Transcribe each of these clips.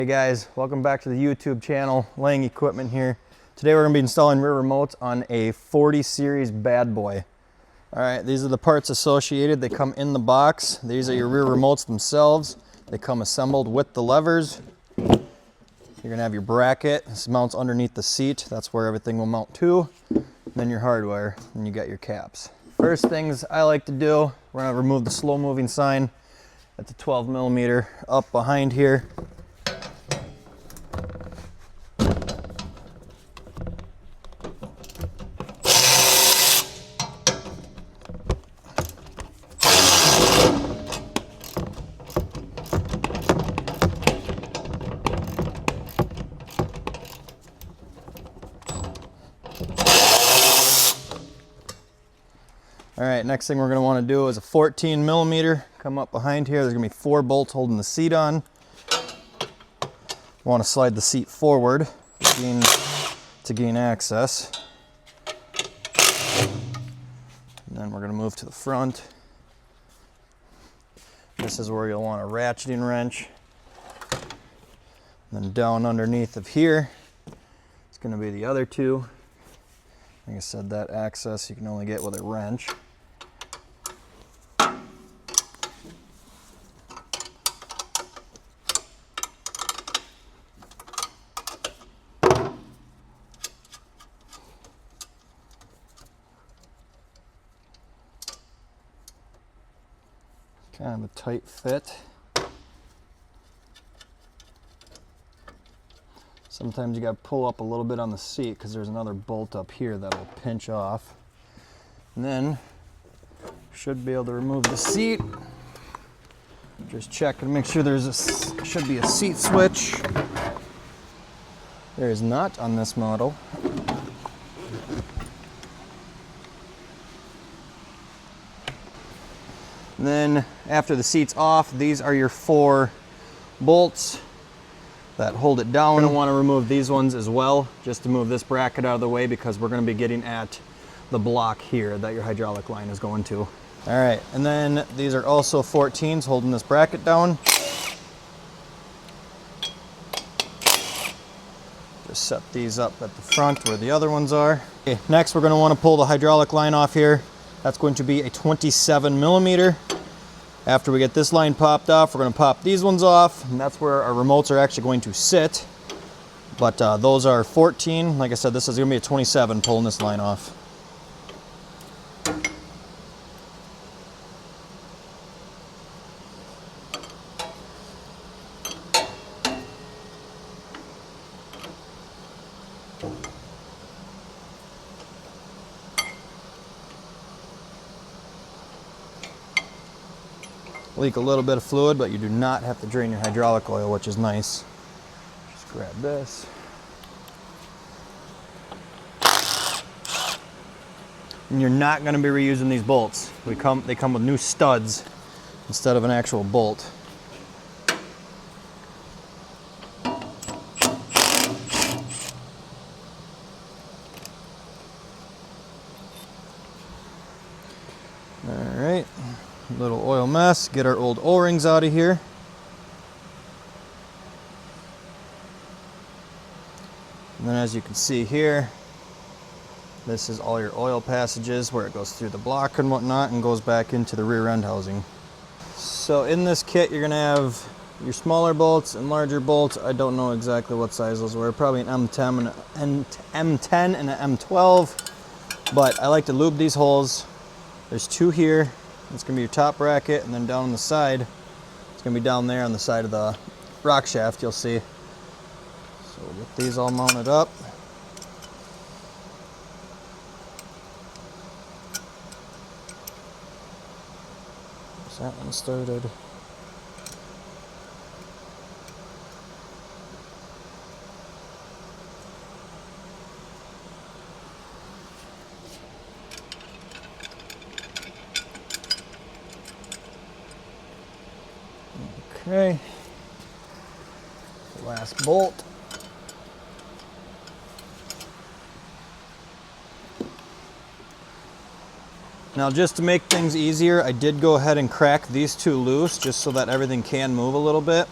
Hey guys, welcome back to the YouTube channel, Lang Equipment here. Today we're going to be installing rear remotes on a 40 series bad boy. Alright, these are the parts associated. They come in the box. These are your rear remotes themselves. They come assembled with the levers. You're going to have your bracket. This mounts underneath the seat. That's where everything will mount to. And then your hardwire, and you got your caps. First things I like to do, we're going to remove the slow moving sign at the 12 millimeter up behind here. All right, next thing we're going to want to do is a 14 millimeter. Come up behind here. There's going to be 4 bolts holding the seat on. Want to slide the seat forward to gain access. And then we're going to move to the front. This is where you'll want a ratcheting wrench. And then down underneath of here, it's going to be the other 2. Like I said, that access you can only get with a wrench. Kind of a tight fit. Sometimes you got to pull up a little bit on the seat because there's another bolt up here that will pinch off. And then should be able to remove the seat. Just check and make sure should be a seat switch. There is not on this model. And then after the seat's off, these are your 4 bolts that hold it down. We're going to want to remove these ones as well, just to move this bracket out of the way because we're going to be getting at the block here that your hydraulic line is going to. All right, and then these are also 14s holding this bracket down. Just set these up at the front where the other ones are. Okay, next we're going to want to pull the hydraulic line off here. That's going to be a 27 millimeter. After we get this line popped off, we're going to pop these ones off, and that's where our remotes are actually going to sit. But those are 14. Like I said, this is going to be a 27 pulling this line off. Leak a little bit of fluid, but you do not have to drain your hydraulic oil, which is nice. Just grab this. And you're not going to be reusing these bolts. They come with new studs instead of an actual bolt. All right. Little oil mess. Get our old O-rings out of here. And then as you can see here, this is all your oil passages where it goes through the block and whatnot and goes back into the rear end housing. So in this kit, you're going to have your smaller bolts and larger bolts. I don't know exactly what size those were. Probably an M10 and an M12. But I like to lube these holes. There's 2 here. It's going to be your top bracket, and then down on the side, it's going to be down there on the side of the rock shaft, you'll see. So we'll get these all mounted up. There's that one started. Okay, last bolt. Now, just to make things easier, I did go ahead and crack these two loose just so that everything can move a little bit.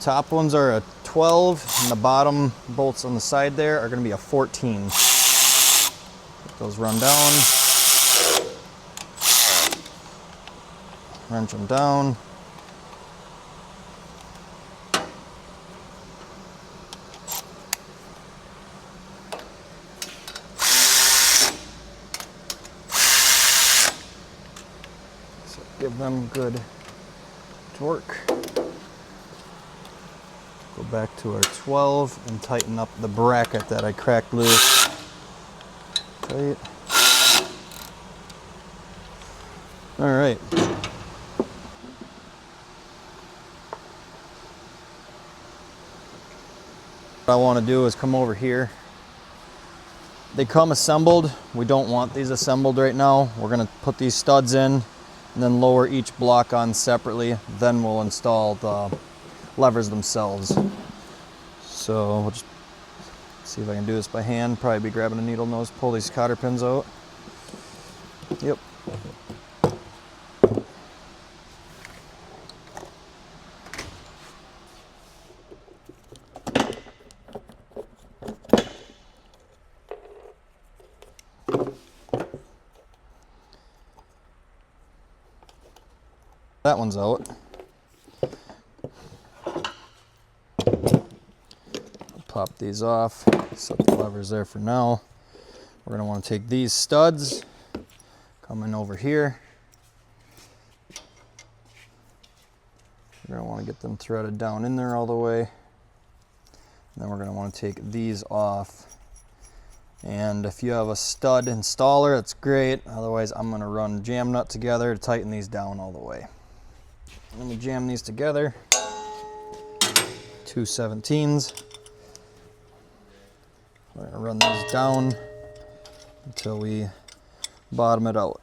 top ones are a 12, and the bottom bolts on the side there are going to be a 14. Let those run down. Wrench them down. So give them good torque. Go back to our 12 and tighten up the bracket that I cracked loose. Tight. All right. What I want to do is come over here. They come assembled. We don't want these assembled right now. We're going to put these studs in and then lower each block on separately. Then we'll install the levers themselves. So we'll just see if I can do this by hand. Probably be grabbing a needle nose, pull these cotter pins out. Yep. That one's out. Pop these off, set the levers there for now. We're going to want to take these studs, come in over here. We're going to want to get them threaded down in there all the way. And then we're going to want to take these off. And if you have a stud installer, that's great. Otherwise, I'm going to run jam nut together to tighten these down all the way. Let me jam these together. 2 17s. We're going to run these down until we bottom it out.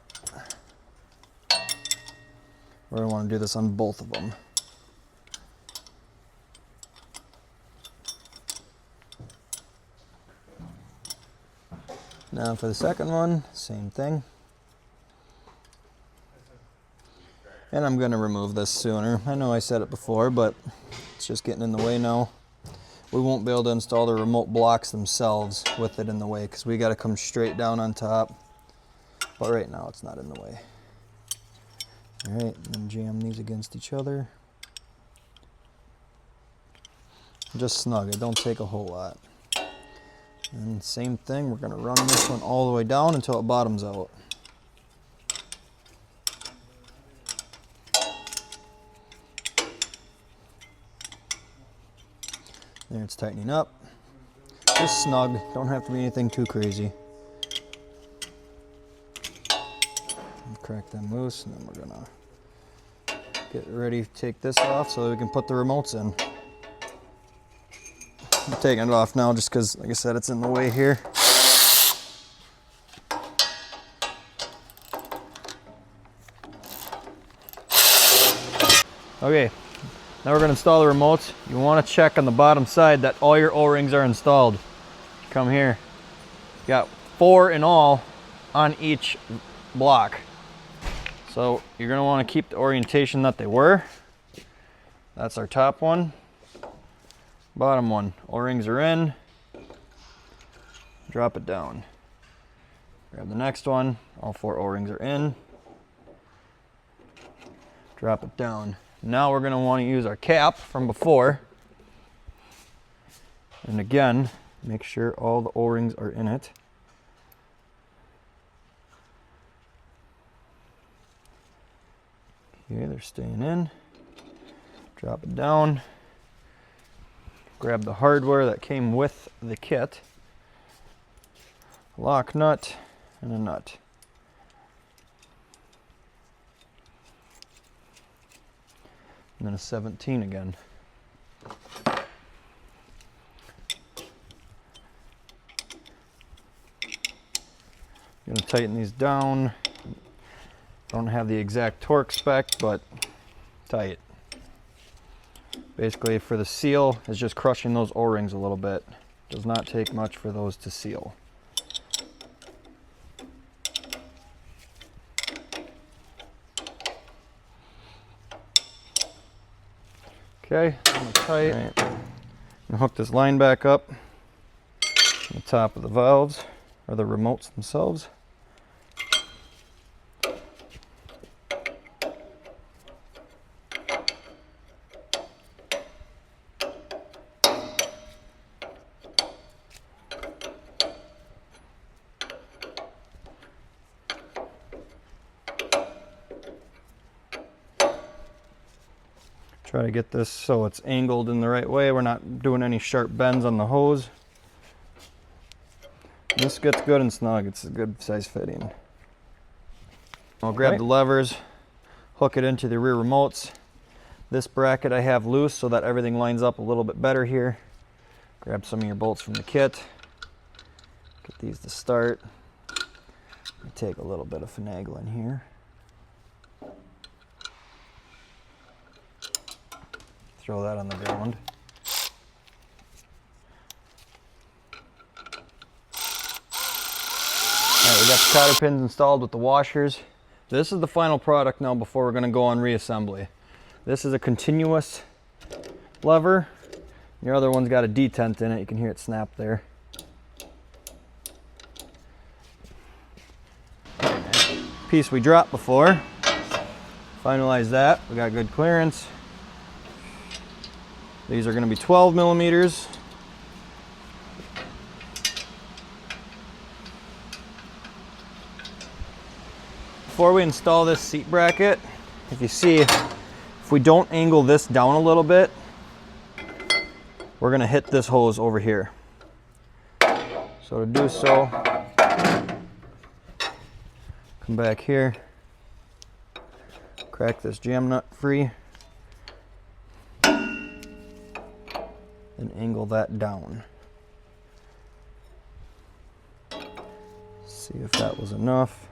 We're going to want to do this on both of them. Now for the second one, same thing. And I'm going to remove this sooner. I know I said it before, but it's just getting in the way now. We won't be able to install the remote blocks themselves with it in the way because we got to come straight down on top. But right now it's not in the way. All right, and then jam these against each other. Just snug it, don't take a whole lot. And same thing, we're going to run this one all the way down until it bottoms out. There, it's tightening up. Just snug, don't have to be anything too crazy. Crack them loose, and then we're gonna get ready to take this off so that we can put the remotes in. I'm taking it off now just because, like I said, it's in the way here. Okay. Now we're going to install the remotes. You want to check on the bottom side that all your O-rings are installed. Come here. You got 4 in all on each block. So you're going to want to keep the orientation that they were. That's our top one. Bottom one. O-rings are in. Drop it down. Grab the next one. All 4 O-rings are in. Drop it down. Now we're going to want to use our cap from before. And again, make sure all the O-rings are in it. Okay, they're staying in. Drop it down. Grab the hardware that came with the kit. Lock nut and a nut. And then a 17 again. I'm going to tighten these down. Don't have the exact torque spec, but tight. Basically for the seal, it's just crushing those O-rings a little bit. Does not take much for those to seal. Okay, I'm going to tight. Right. And hook this line back up on the top of the valves, or the remotes themselves. Try to get this so it's angled in the right way. We're not doing any sharp bends on the hose. This gets good and snug. It's a good size fitting. I'll grab the levers, hook it into the rear remotes. This bracket I have loose so that everything lines up a little bit better here. Grab some of your bolts from the kit. Get these to start. Take a little bit of finagling here. Throw that on the ground. Alright, we got the cotter pins installed with the washers. This is the final product now before we're going to go on reassembly. This is a continuous lever. Your other one's got a detent in it. You can hear it snap there. Piece we dropped before. Finalize that. We got good clearance. These are going to be 12 millimeters. Before we install this seat bracket, if you see, if we don't angle this down a little bit, we're going to hit this hose over here. So to do so, come back here, crack this jam nut free, and angle that down. See if that was enough.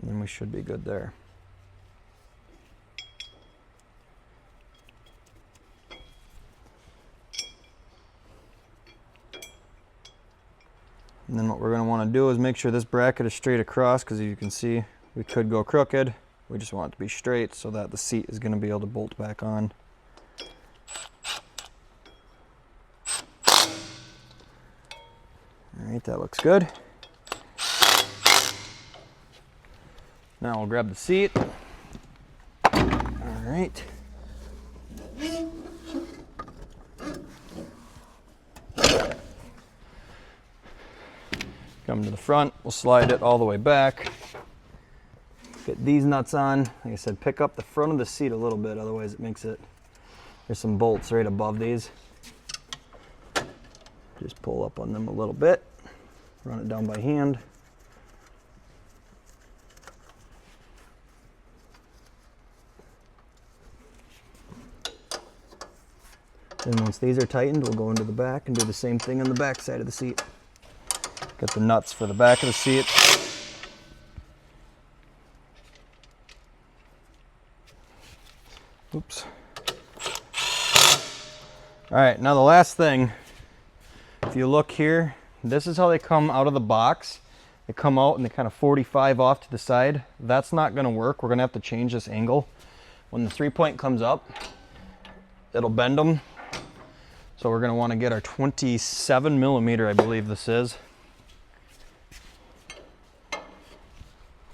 And then we should be good there. And then what we're going to want to do is make sure this bracket is straight across, because as you can see, we could go crooked. We just want it to be straight so that the seat is going to be able to bolt back on. All right, that looks good. Now we'll grab the seat. All right. Come to the front, we'll slide it all the way back. Get these nuts on. Like I said, pick up the front of the seat a little bit, otherwise it makes it, there's some bolts right above these. Just pull up on them a little bit, run it down by hand. Then once these are tightened, we'll go into the back and do the same thing on the back side of the seat. Get the nuts for the back of the seat. Oops. All right, now the last thing, if you look here, this is how they come out of the box. They come out and they kind of 45 off to the side. That's not gonna work. We're gonna have to change this angle. When the 3-point comes up, it'll bend them. So we're gonna wanna get our 27 millimeter, I believe this is.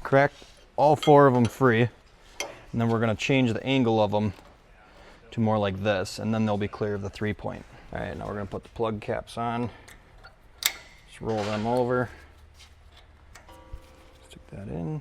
Crack all 4 of them free. And then we're going to change the angle of them to more like this, and then they'll be clear of the 3-point. All right, now we're going to put the plug caps on. Just roll them over. Stick that in.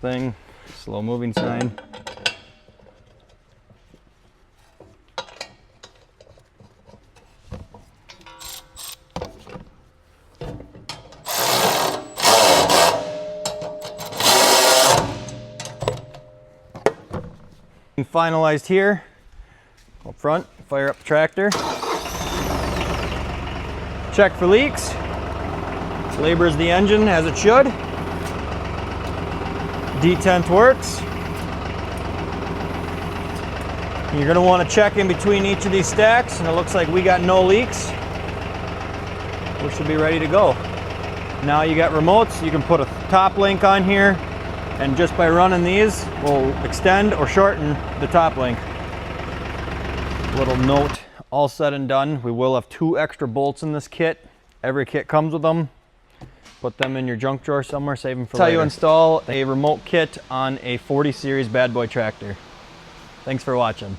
Thing, slow moving sign. Finalized here. Up front, fire up the tractor. Check for leaks. Labors the engine as it should. Detent works. You're going to want to check in between each of these stacks, and it looks like we got no leaks. We should be ready to go. Now you got remotes. You can put a top link on here, and just by running these, we'll extend or shorten the top link. Little note, all said and done, we will have 2 extra bolts in this kit. Every kit comes with them. Put them in your junk drawer somewhere, save them for later. That's how you install a remote kit on a 40 series bad boy tractor. Thanks for watching.